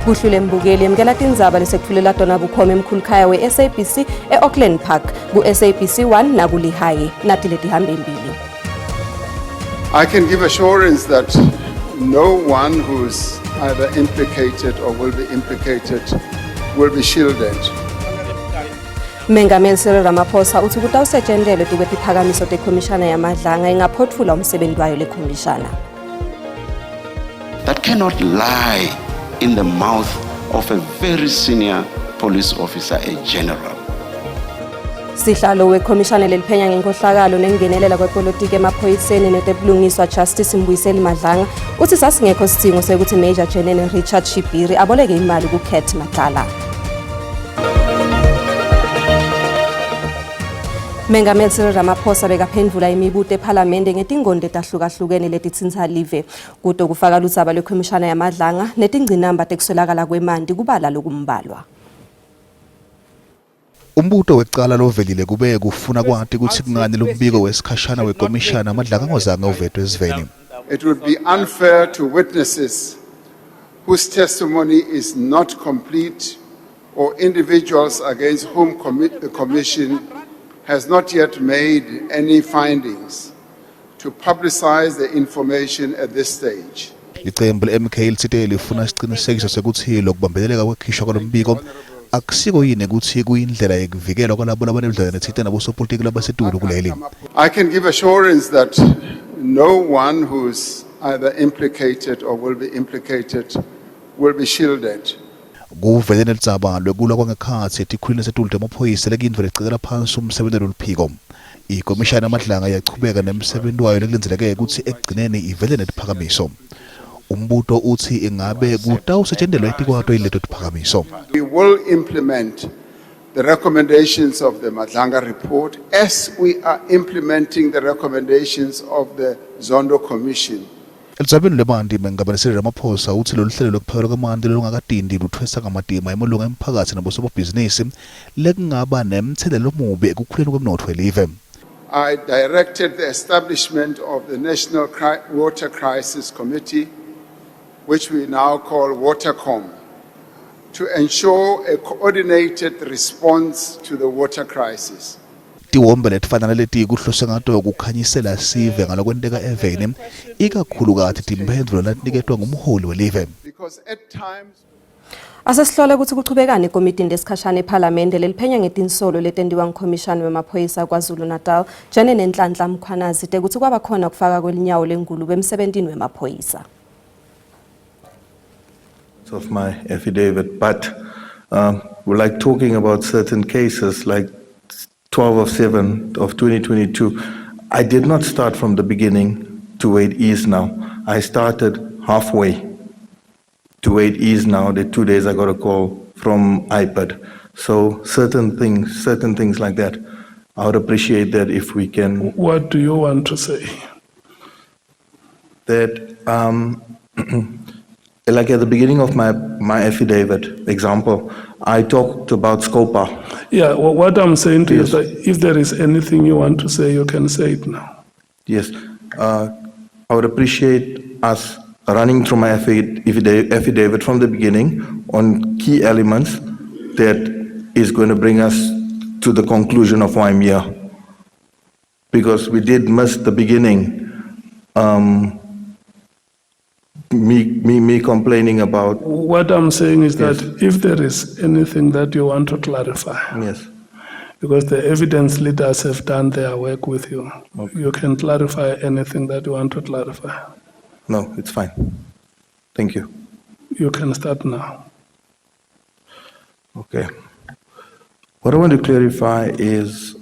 Kuhlule Mbukeli emkela tindzaba lesekutfulela tona bukhoma emkhulukhaya we-SABC e-Auckland Park ku-SABC 1 nakuLihayi nati letihambe mbili. I can give assurance that no one who's either implicated or will be implicated will be shielded. Mengameli Cyril Ramaphosa uthi kutawusetjentelwe tikwetiphakamiso tekhomishana yamadlanga ingaphotfula umsebenti wayo lekhomishana. That cannot lie in the mouth of a very senior police officer, a general. Sihlalo wekhomishana leliphenya ngenkohlakalo nengenelela kwepolitiki emaphoyiseni netebulungiswa Justice Mbuyiseli Madlanga uthi sasingekho sidingo sekuthi Major General Richard Shibiri aboleke imali kuKat Matlala. Mengameli Cyril Ramaphosa bekaphendvula imibuto ePhalamende ngetingondo etahlukahlukene letitsintsa live kuto kufaka ludzaba lwekhomishana yamadlanga netingcinamba tekuswelakala kwemanti kubala lokumbalwa. Umbuto wecala lovelile kube kufuna kwati ukuthi kungani lombiko wesikhashana wekomishana amadlanga ngozange uvetwe esiveni. It would be unfair to witnesses whose testimony is not complete or individuals against whom the commission has not yet made any findings to publicize the information at this stage. Licembu le-MK litsite lifuna sicinisekiso sekuthi lokubambeleleka kwekhishwa kwalombiko akusiko yini ukuthi kuyindlela yekuvikela kwalabo labanebudlelwane nethinte nabosopolitiki labasetulu kuleli. I can give assurance that no one who's either implicated or will be implicated will be shielded. Kuvelene lidzaba lwekulwa kwangekhatsi etikhulwini setulu temaphoyisa lekindvo lecekela phansi umsebenti loluphiko. Ikomishana yamadlanga yachubeka nemsebenti wayo lekulindeleke ukuthi ekugcineni ivele netiphakamiso. Umbuto uthi ingabe kutawusetjentelwa etikwato yileto tiphakamiso. We will implement the recommendations of the Madlanga report as we are implementing the recommendations of the Zondo Commission. Elidzabeni lemanti mengameli Cyril Ramaphosa uthi lolu hlelo lokuphakela kwemanti lolungakadindi luthwesa ngamatima emalunga emphakatsi nabosobhizinisi lekungaba nemthelela omubi ekukhuleni kwemnotfo elive. I directed the establishment of the National Water Crisis Committee, which we now call Watercom, to ensure a coordinated response to the water crisis. Tiwombe letifana leti kuhlose ngato kukhanyisela sive ngalokwenteka eveni ikakhulukazi timphendvulo latiniketwa ngumholi welive. Because at times Asesihlole ukuthi kuchubekani ekomitini lesikhashana ePhalamende leliphenya ngetinsolo letendiwa ngukhomishana wemaphoyisa KwaZulu Natal Jane Nenhlanhla Mkhwanazi tekuthi kwaba khona kufaka kwelinyawo lengulube emsebentini wemaphoyisa. Of my affidavit, but we're like talking about certain cases like 12 of 7 of 2022. I did not start from the beginning to where it is now. I started halfway to where it is now. The 2 days I got a call from iPad. So certain things like that. I would appreciate that if we can. What do you want to say? That like at the beginning of my affidavit, example, I talked about SCOPA. Yeah, well, what I'm saying to you is that if there is anything you want to say, you can say it now. Yes, I would appreciate us running through my affidavit from the beginning on key elements that is going to bring us to the conclusion of why I'm here. Because we did miss the beginning. Me complaining about. What I'm saying is that if there is anything that you want to clarify, yes, because the evidence leaders have done their work with you, you can clarify anything that you want to clarify. No, it's fine. Thank you. You can start now. Okay. What I want to clarify is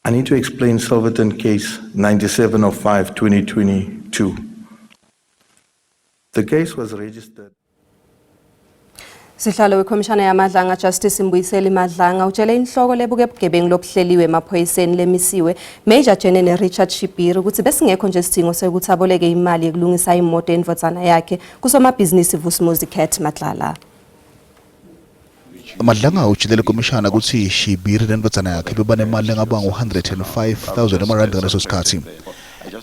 I need to explain Silverton case 97 of 5, 2022. The case was registered. Sihlalo wekhomishana yamadlanga Justice Mbuyiseli Madlanga utshele inhloko lebuke ebugebengu lobuhleliwe emaphoyiseni lemisiwe Major General Richard Shibiri ukuthi besingekho nje isidingo sekuthi aboleke imali yokulungisa imoto endvodzana yakhe kusomabhizinisi Vusumuzi Kat Matlala. Madlanga utshilele komishana ukuthi Shibiri nendvodzana yakhe bebanemali engaba ngu105,000 emarandi ngaleso sikhathi.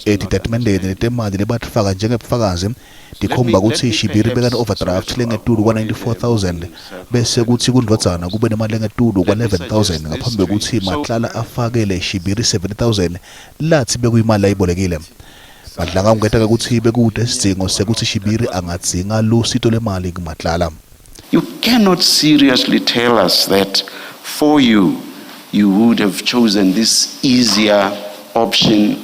Etitatimendeni letemali lebatfaka njengebufakazi tikhomba kutsi Shibiri bekane overdraft lengetulu kwa 94,000 bese kutsi kuNdvodzana kube nemali lengetulu kwa 11,000 ngaphambi kutsi Matlala afakele Shibiri 70,000 lathi bekuyimali ayibolekile. Madlanga ungeta kutsi bekude sidzingo sekuthi Shibiri angadzinga lusito lemali kuMatlala. You cannot seriously tell us that for you would have chosen this easier option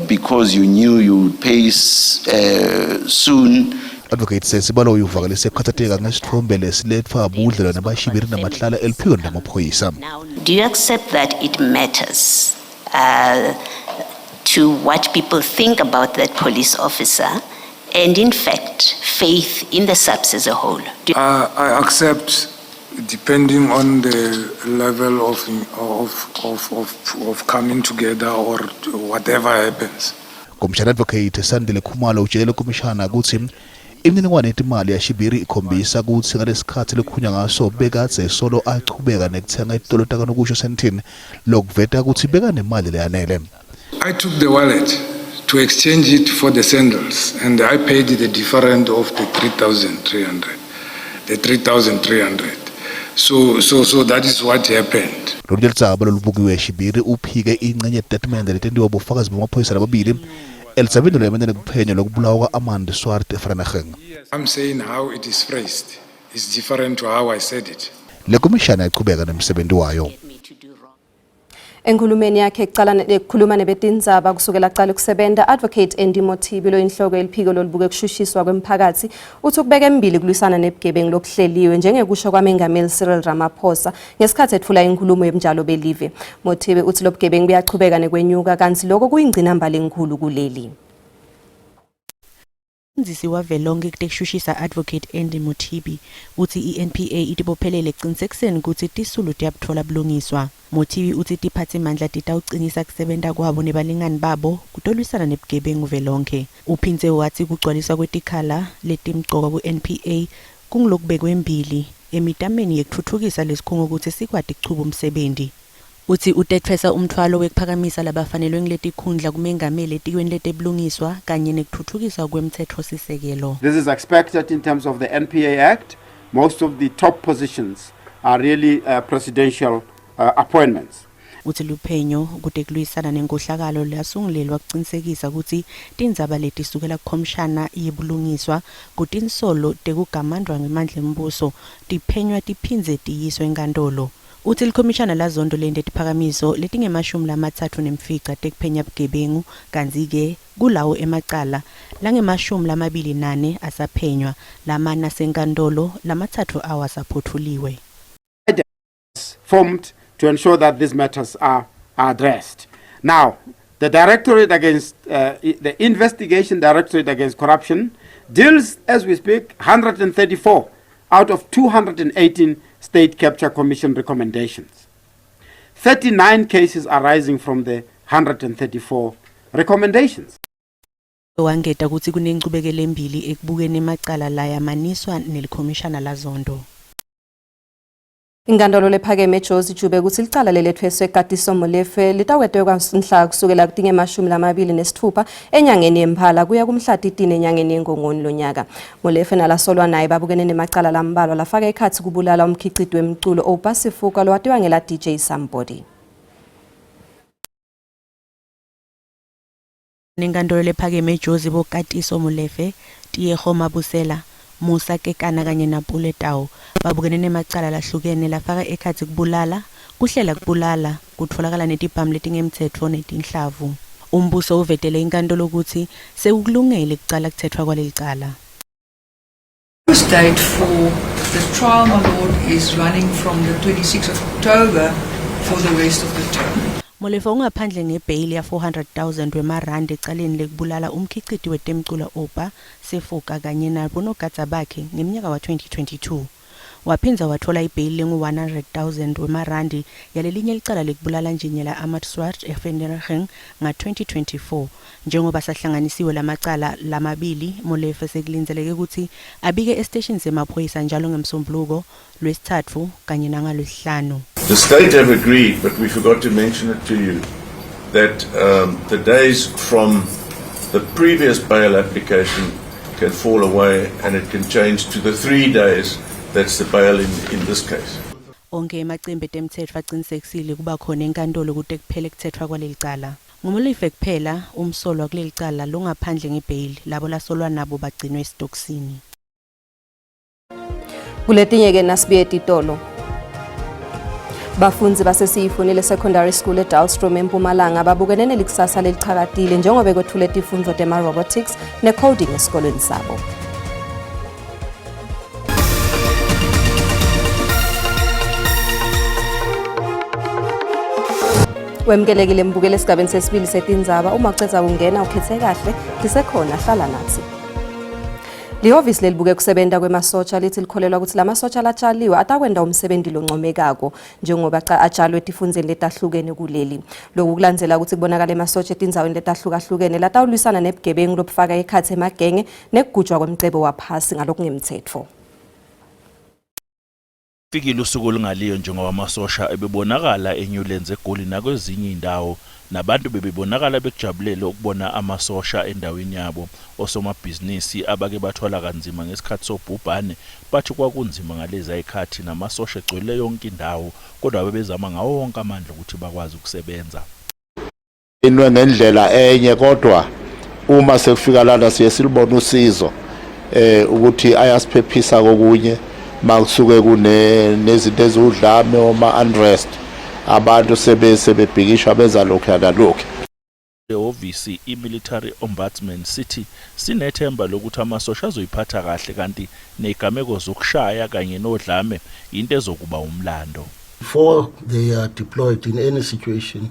because you knew you would pay soon. Advocate says sibalo uvakalise kukhathateka ngesithombe lesiletfa budlelwane baShibiri naMatlala eliphikweni lamaphoyisa. Do you accept that it matters to what people think about that police officer and in fact faith in the SAPS as a whole? I accept, depending on the level of coming together or whatever happens. Komishana Advocate Sandile Khumalo utshele komishana ukuthi imininingwane yetimali yaShibiri ikhombisa kutsi ngalesikhathi lekhunya ngaso bekadze solo achubeka nekuthenga itolo takanokusho sentini lokuveta kutsi bekanemali leyanele. I took the wallet to exchange it for the sandals and I paid the difference of the 3,300. The 3,300. So that is what happened. Lolitsaba lolubukiwe Shibiri uphike ingcenye yestatimende letendiwa bufakazi bamaphoyisa lababili elisabeni lemene kuphenyo lokubulawa kwaAmanda Swart eVereeniging. I'm saying how it is phrased is different to how I said it. Le komishana iqhubeka nemsebenzi wayo. Enkhulumeni yakhe ekukhuluma nebetindzaba kusukela aqala ukusebenza Advocate Andy Mothibi lo inhloko eliphiko lolubuke kushushiswa kwemphakathi uthi ukubeka embili kulwisana nebugebengu lokuhleliwe njengekusho kwaMengameli Cyril Ramaphosa ngesikhathi ethula inkulumo yomnjalo belive. Mothibi uthi lobugebengu buyaqhubeka nekwenyuka kanti lokho kuyingcinambala enkulu kuleli. Umfundisi wavelonke kutekushushisa Advocate Andy Mothibi uthi iNPA itibophelele ekuqinisekiseni ukuthi tisulu tiyabuthola bulungiswa. Mothibi uthi tiphathimandla titawucinisa kusebenta kwabo nebalingani babo kutolwisana nebugebengu velonke. Uphindze wathi kugcwaliswa kwetikhala letimqoka kuNPA kungilokubekwe embili emitameni yekuthuthukisa lesikhungo ukuthi sikwati kuchuba umsebenzi. Uthi utetfesa umthwalo wekuphakamisa labafanelwe ngiletikhundla kumengameli etikweni letebulungiswa kanye nekuthuthukiswa kwemthetho sisekelo. This is expected in terms of the NPA Act. Most of the top positions are really presidential appointments. Uthi luphenyo kutekulwisana nenkohlakalo lasungulelwa kuqinisekisa ukuthi tindzaba letisukela kukhomishana yebulungiswa kutinsolo tekugamandwa ngemandla embuso tiphenywa tiphindze tiyiswe enkantolo. Uthi likhomishana lazondo lende tiphakamiso letingemashumi lamatsatfu nemfica tekuphenya bugebengu kanzi-ke kulawo emacala langemashumi lamabili nane asaphenywa lamane asenkantolo lamatsatfu awo asaphothuliwe. Formed to ensure that these matters are addressed. Now, the Directorate Against the Investigation Directorate Against Corruption deals, as we speak, 134 out of 218 State Capture Commission recommendations. 39 cases arising from the 134 recommendations. Wangeta ukuthi kunencubekele embili ekubukeni emacala la yamaniswa nelikhomishana lazondo. Inkantolo lephakeme eJozi Jube ukuthi licala lelethweswe eKatiso Molefe litawetwe kwamhla kusukela kutingemashumi lamabili nesithupha enyangeni yeMphala kuya kumhla 13 enyangeni yeNgongoni lonyaka. Molefe nalasolwa naye babukene nemacala lambalwa lafaka ekhathi kubulala umkhiciti wemculo oPasifuka lowatiwa ngela DJ Somebody. Inkantolo lephakeme eJozi boKatiso Molefe Tiyeho Mabusela Musa Kekana kanye naPule Tau babukene nemacala lahlukene lafaka ekhathi kubulala kuhlela kubulala kutholakala netibhamu letingemthetho netinhlavu. Umbuso uvetele inkantolo ukuthi sekukulungele kucala kuthethwa kwalelicala. The date for the trial, my lord, is running from the 26th of October for the rest of the term. Molefe ungaphandle ngebail ya 400,000 wemarandi ecaleni lekubulala umkhiciti wetemculo oPasifuka kanye nabonogada bakhe ngeminyaka wa 2022. Waphinza wathola ibail lengu 100,000 wemarandi yalelinye licala lekubulala njiniyela Ahmad Swart eVereeniging nga 2024. Njengoba sahlanganisiwe lamacala lamabili, Molefe sekulindeleke ukuthi abike estation semaphoyisa njalo ngemsombuluko lwesithathu kanye nangalwesihlanu. The state have agreed, but we forgot to mention it to you, that the days from the previous bail application can fall away and it can change to the 3 days that's the bail in this case. Onke emacimbi etemthetho aqinisekisile kuba khona enkantolo kude kuphele kuthethwa kwaleli cala. Ngumulife kuphela umsolwa kuleli cala longaphandle ngebail labo lasolwa nabo bagcinwe esitokisini. Kuletinye ke nasibiye etitolo. Bafundzi basesiyifunile secondary school eDalstrom eMpumalanga babukene nelikusasa leliqhakatile njengoba kwethule tifundvo tema robotics ne coding esikolweni sabo. Wemkelekile mbukele esigabeni sesibili setindzaba uma ucedza kungena ukhethe kahle lisekhona hlala nathi. Lihhovisi lelibuke kusebenta kwemasotsha lithi likholelwa ukuthi lamasotsha latshaliwe atakwenda umsebenzi loncomekako njengoba atshalwe etifundzeni letahlukene kuleli. Lokhu kulandzela ukuthi kubonakala emasotsha etindzaweni letahlukahlukene latawulwisana nebugebengu lobufaka ekhatsi emagenge nekugujwa kwemcebo waphasi ngalokungemtsetfo. Fikile usuku olungaliyo njengoba amasosha ebebonakala eNewlands eGoli nakwezinye indawo nabantu bebebonakala bekujabulele ukubona amasosha endaweni yabo. Osomabhizinisi abake bathola kanzima ngesikhathi sobhubhane bathi kwakunzima ngalezi ayikhathi namasosha egcwele yonke indawo kodwa bebezama ngawo wonke amandla ukuthi bakwazi ukusebenza. Inwe ngendlela enye kodwa uma sekufika lana siye silibona usizo ukuthi ayasiphephisa kokunye makusuke kunezinto ezudlame oma unrest abantu sebebhikisha benza lokho nalokho. Lehhovisi iMilitary Ombudsman City sinethemba lokuthi amasosha azoyiphatha kahle kanti nezigameko zokushaya kanye nodlame into ezokuba umlando. Before they are deployed in any situation,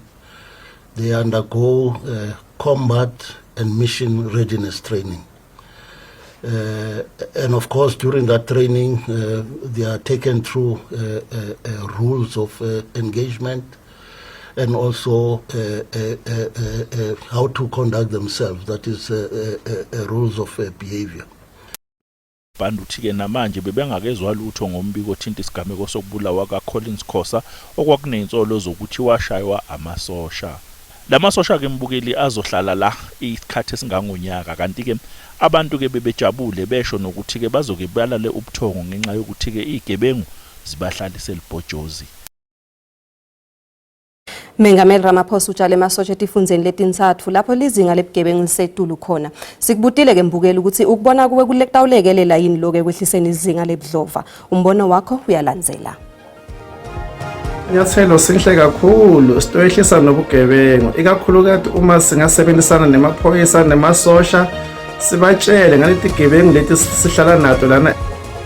they undergo combat and mission readiness training. And of course, during that training, they are taken through rules of engagement and also how to conduct themselves, that is rules of behavior. Bantu thike namanje bebengakezwa lutho ngombiko othinta isigameko sokubulawa kaCollins Khosa okwakunentsolo zokuthi washaywa amasosha. Lamasosha ke mbukeli azohlala la isikhathi esingangonyaka kanti ke abantu ke bebejabule besho nokuthi ke bazoke balale ubuthongo ngenxa yokuthi ke igebengu zibahlalise libhojozi. Mengameli Ramaphosa utshale emasotsha etifundzeni letintsatfu lapho lizinga lebugebengu lisetulu khona. Sikubutile ke mbukeli ukuthi ukubona kuwe kulekutawulekelela yini loke kwehliseni izinga lebudlova. Umbono wakho uyalandzela. Nyathelo sinhle kakhulu sitoyehlisa nobugebengu ikakhulukazi uma singasebenzisana nemaphoyisa nemasosha sibatshele ngaleti gebengu leti sihlala nato lana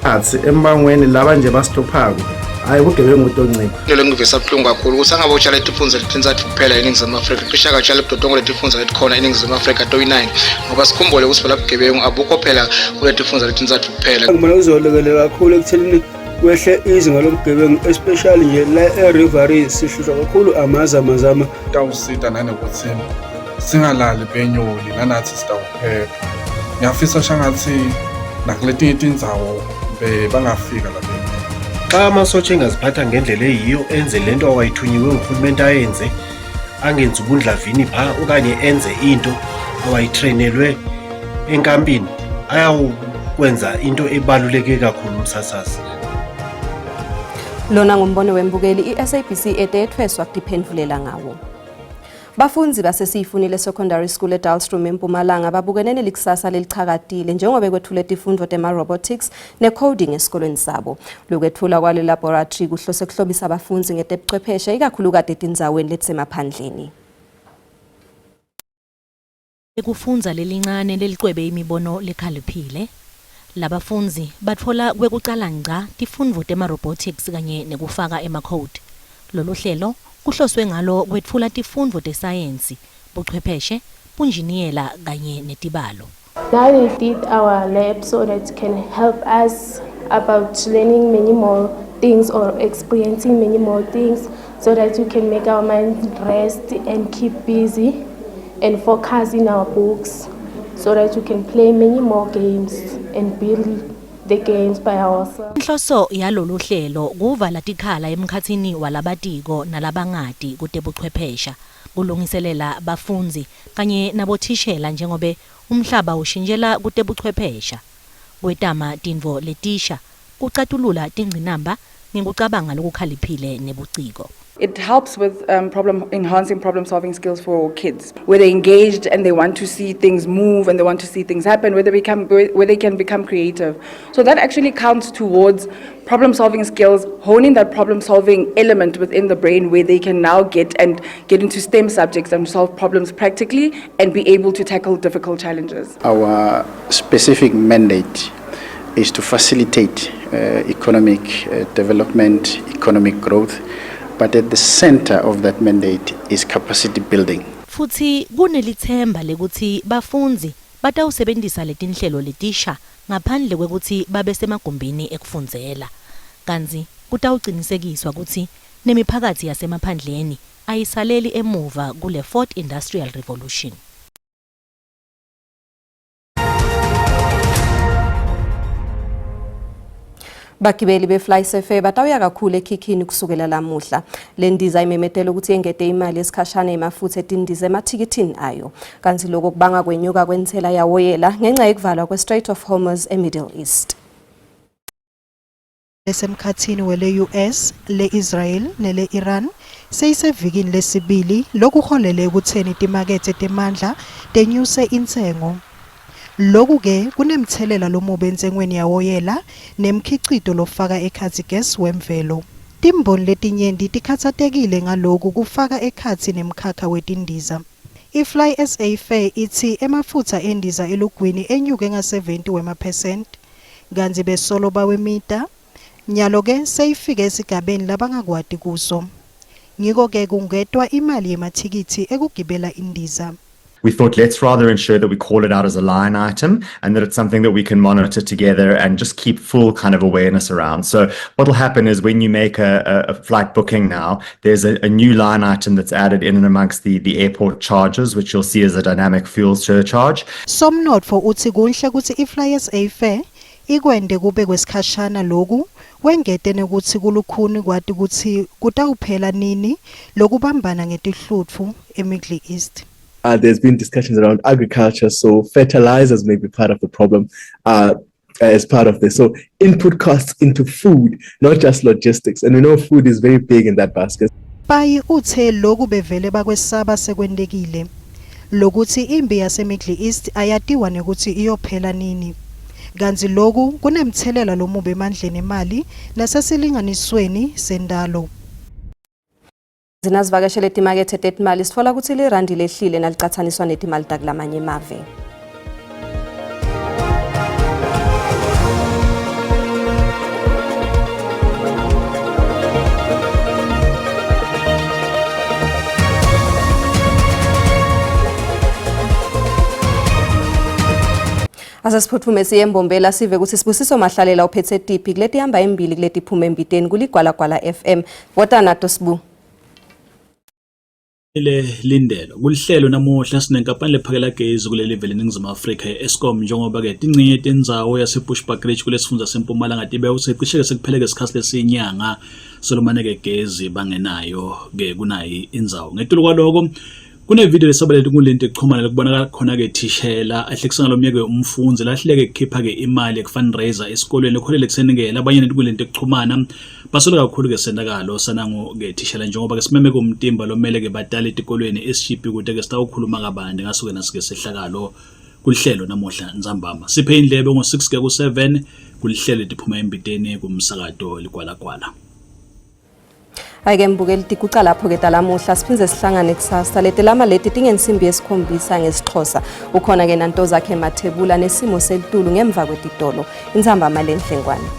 athi emangweni laba nje basithophako hayi ubugebengu utoncipha. Into lengivisa buhlungu kakhulu ukuthi angabotshala etifundzeni letintsatfu kuphela eNingizimu Afrika cishe akatshala ebudodongo letifundza letikhona eNingizimu Afrika toyi9 ngoba sikhumbule ukuthi phela bugebengu abukho phela kuletifundza letintsatfu kuphela. Ngibona uzolekelela kakhulu ekutheleni kwehle izinga lobugebengu especially nje la eRivery sihlushwa kakhulu amazama tawusita nanokuthi singalali benyoli nanathi sitawuphepha. Ngiyafisa shangathi nakuletinye tindzawo bangafika la benyoli. Xa amasotsha engaziphatha ngendlela eyiyo enze lento awayithunyiwe nguhulumeni ayenze angenza ubundlavini pha okanye enze into awayitrainelwe enkampini ayawukwenza into ebaluleke kakhulu umsasasa. Lona ngumbono wembukeli iSABC etethweswa kutiphendvulela ngawo. Bafundzi basesiyifunile secondary school eDalstrom eMpumalanga babukene nelikusasa leliqhakatile njengoba kwethule tifundvo tema robotics ne coding esikolweni sabo. Lokwethula kwale laboratory kuhlose kuhlobisa abafundzi ngetebuchwepheshe ikakhulukazi etindzaweni letsemaphandleni. Ekufunza lelincane leliqwebe imibono lekhaliphile. Labafundzi batfola kwekucala ngca tifundvo tema robotics kanye nekufaka ema-code. Lolu hlelo kuhloswe ngalo kwetfula tifundvo tesayensi, buchwepheshe, bunjiniyela kanye netibalo. Now we did our lab so that it can help us about learning many more things or experiencing many more things so that we can make our mind rest and keep busy and focus in our books so that we can play many more games and build the games by ourselves. Inhloso yalolu hlelo kuvala tikhala emkhatsini walabatiko nalabangati kutebuchwephesha ulungiselela bafundzi kanye nabothishela njengobe umhlaba ushintshela kutebuchwephesha kwetama tintfo letisha kucatulula tingqinamba ngekucabanga lokukhaliphile nebuciko. It helps with enhancing problem-solving skills for kids, where they're engaged and they want to see things move and they want to see things happen, where they can become creative. So that actually counts towards problem-solving skills, honing that problem-solving element within the brain, where they can now get into STEM subjects and solve problems practically and be able to tackle difficult challenges. Our specific mandate is to facilitate economic development, economic growth. But at the center of that mandate is capacity building. Futhi kunelithemba lekuthi bafundzi batawusebentisa letinhlelo letisha ngaphandle kwekuthi babe semagumbini ekufundzela. Kanzi kutawucinisekiswa ukuthi nemiphakathi yasemaphandleni ayisaleli emuva kule 4th Industrial Revolution. Bagibeli beFlysafair batawuya kakhulu ekhikhini kusukela lamuhla. Le ndiza imemetela ukuthi engete imali esikhashana emafutha etindiza emathikithini ayo. Kanti lokho kubanga kwenyuka kwentsela yawoyela ngenxa yekuvalwa kwe-Strait of Hormuz eMiddle East. Esemkhathini wele US, le Israel nele Iran seyisevikini lesibili lokuholele ekutheni timakethe temandla tenyuse intengo. Lokhu ke kunemthelela lomubi entsengweni yawoyela nemkhicito lofaka ekhathi gas wemvelo. Timboni letinyenti tikhathatekile ngalokhu kufaka ekhathi nemkhakha wetindiza. iFlySafair ithi emafutha endiza elugwini enyuke nga70 wema%, kanti besolo bawemita nyalo ke seyifike esigabeni labangakwadi kuso. Ngiko ke kungetwa imali yemathikithi ekugibela indiza. We thought, let's rather ensure that we call it out as a line item and that it's something that we can monitor together and just keep full kind of awareness around. So what will happen is when you make a flight booking now, there's a new line item that's added in and amongst the airport charges, which you'll see as a dynamic fuel surcharge. Somnotfo uthi kuhle ukuthi iFlySafair ikwende kube kwesikhashana lokhu wengete nekuthi kulukhuni kwati ukuthi kutawuphela nini lokubambana ngetihlutfu eMiddle East. There's been discussions around agriculture, so fertilizers may be part of the problem as part of this. So input costs into food, not just logistics. And we know food is very big in that basket. Bayi uthe lokhu bevele bakwesaba sekwendekile. Lokuthi imbi yaseMiddle East ayatiwa nekuthi iyophela nini. Kanti lokhu kunemthelela lomubi emandleni emali nasesilinganisweni sendalo. Zinazivakashele timakethe tetimali sitfola ukuthi lirandi lehlile nalicathaniswa netimali takulamanye emave. Asasiphuthume siye eMbombela sive ukuthi Sibusiso Mahlalela uphethe tipi kuleti hamba embili kuleti phuma embiteni kuligwalagwala FM. Vota nato Sibu. Lindelo kulihlelo namuhla sinenkampani lephakela gezi kuleli vele eNingizimu Afrika Eskom njengoba ke tincinye tendzawo yaseBushbuckridge kulesifundza seMpumalanga tibe useqisheke sekupheleke isikhathi lesinyanga solomane ke gezi bangenayo ke kunayi indzawo ngetulo kwaloko kune video lesabalele kulento ekuxhumana lokubonakala khona ke thishela ahlekisanga lo myeke umfundzi lahleke ekhipha ke imali efundraiser esikolweni lekholele kuseningela abanye kulento ekuxhumana basola kakhulu ke sendakalo sanango ke thishela njengoba ke simeme kumtimba lomele ke badala etikolweni esishiphi kude ke sitawukhuluma kabande ngasuke nasike sehlakalo kulihlelo namuhla nzambama siphe indlebe ngo6 ke ku7 kulihlelo liphuma embiteni kumsakato ligwalagwala. Ayike mbukeli tikuca lapho ke talamuhla siphinze sihlangane kusasa letelama leti tingensimbi yesikhombisa ngesixhosa ukhona ke nanto zakhe mathebula nesimo selitulu ngemva kwetitolo inzamba malenhlengwane.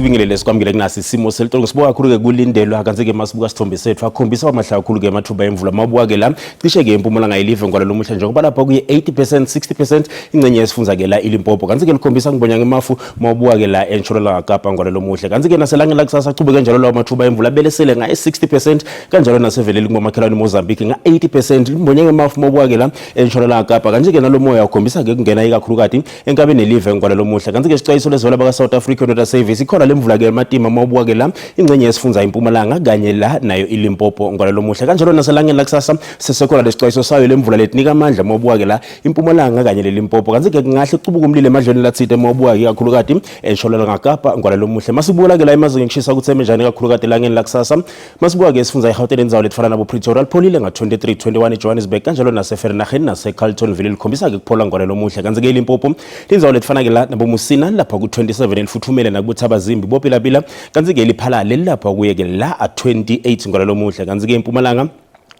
sikubingelele sikwamukele kunasi isimo selitolo sibuka kakhulu ke kulindelwa kanti ke masibuka sithombe sethu akhombisa amahlayo kakhulu ke amathuba emvula mabuka ke la cishe ke impumalanga yelive ngwalelo muhla njengoba lapha kuye 80% 60% ingcenye yesifunza ke la iLimpopo kanti ke likhombisa ngibonya ngemafu mabuka ke la eNtshonalanga Kapa ngwalelo muhla kanti ke naselangeni la kusasa achubeke njalo lawo mathuba emvula belesele nga 60% kanjalo naseveleli kumakhelwane Mozambique nga 80% limbonye ngemafu mabuka ke la eNtshonalanga Kapa kanti ke nalo moya ukhombisa ke kungena ikakhulukati enkabe nelive ngwalelo muhla kanti ke sixwayiso lezwela baka South African Weather Service ikhona lemvula ke ematima mabuka ke la ingcenye yesifunza impumalanga kanye la nayo iLimpopo ngwalelo muhla kanjalo naselangeni la kusasa sesekhona lesixwayiso sayo lemvula letinika amandla mabuka ke la impumalanga kanye leLimpopo kanti ke kungahle kucubuka umlilo emadlweni lathide mabuka ke kakhulukati eNtshonalanga Kapa ngwalelo muhla masibuka ke la emazweni ngishisa kutheme njani kakhulukati langeni la kusasa masibuka ke isifunza iGauteng indzawo lefana nabo Pretoria lipholile nga 23-21 eJohannesburg kanjalo naseVereeniging naseCarletonville likhombisa ke kuphola ngwalelo muhla kanti ke iLimpopo indzawo lefana ke la nabo Musina lapha ku27 elifuthumele nakuThabazimbi bopilapila kanti ke liphalale lapha kuye ke la 28 ngwalelo muhla kanti ke impumalanga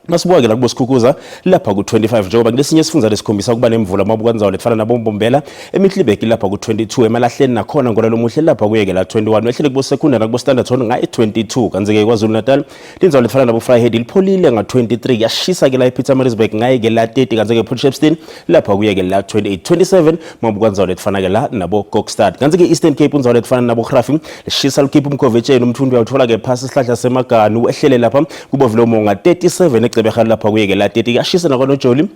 masibuka ke la kuboSikhukhuza lapha ku25 njengoba kulesinye sifunza lesikhombisa kuba nemvula mabuka ndzawo lefana nabo Mbombela eMiddleburg lapha ku22 emalahleni nakhona ngolalo muhle lapha kuye ke la 21 wehlele kuboSekunda nakuboStandard nga 22 kanti ke KwaZulu Natal indzawo lefana nabo Vryheid lipholile nga 23 yashisa ke la ePietermaritzburg ngaye ke la 30 kanti ke Port Shepstone lapha kuye ke la 28 27 mabuka ndzawo lefana ke la nabo Kokstad kanti ke Eastern Cape ndzawo lefana nabo Graafing lishisa likhipha umkhovetsheni umthundu uyawuthola ke phasi isihlahla semaganu ehlele lapha kubo Vlomo nga 37 ecebehana lapha kuye ke la 30 yashisa nakona Joli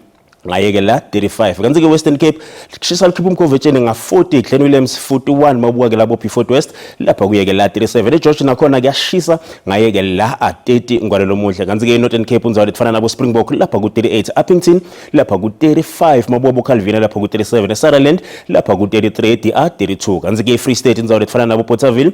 ngaye ke la 35 kanti ke Western Cape lishisa likhipha umkhovetsheni nga 40 Glen Williams 41 mabuka ke labo Beaufort West lapha kuye ke la 37 eGeorge nakhona kuyashisa ngaye ke la 30 ngwalelo muhle kanti ke Northern Cape unzawo lefana nabo Springbok lapha ku 38 Uppington lapha ku 35 mabuka Calvin lapha ku 37 eSutherland lapha ku 33 DR 32 kanti ke Free State unzawo lefana nabo Bothaville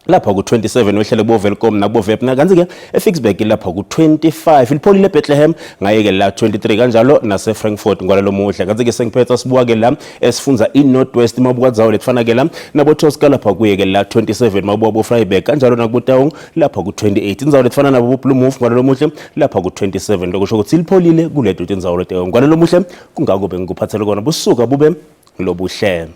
lapha ku27 wehlele kubo Welcome nakubo Vepna kanti ke eFixburg lapha ku25 ilipholile Bethlehem ngaye ke la 23 kanjalo nase Frankfurt ngwalelo muhle kanti ke sengiphetha sibuka ke la esifunza iNorthwest mabuka zawo lefana ke la nabo Tosca lapha kuye ke la 27 mabuka bo Vryburg kanjalo nakubo Taung lapha ku28 inzawo lefana nabo Blue Move ngwalelo muhle lapha ku27 lokusho ukuthi ilipholile kuledo inzawo leTaung ngwalelo muhle kungakube ngikuphathele kona busuka bube lobuhle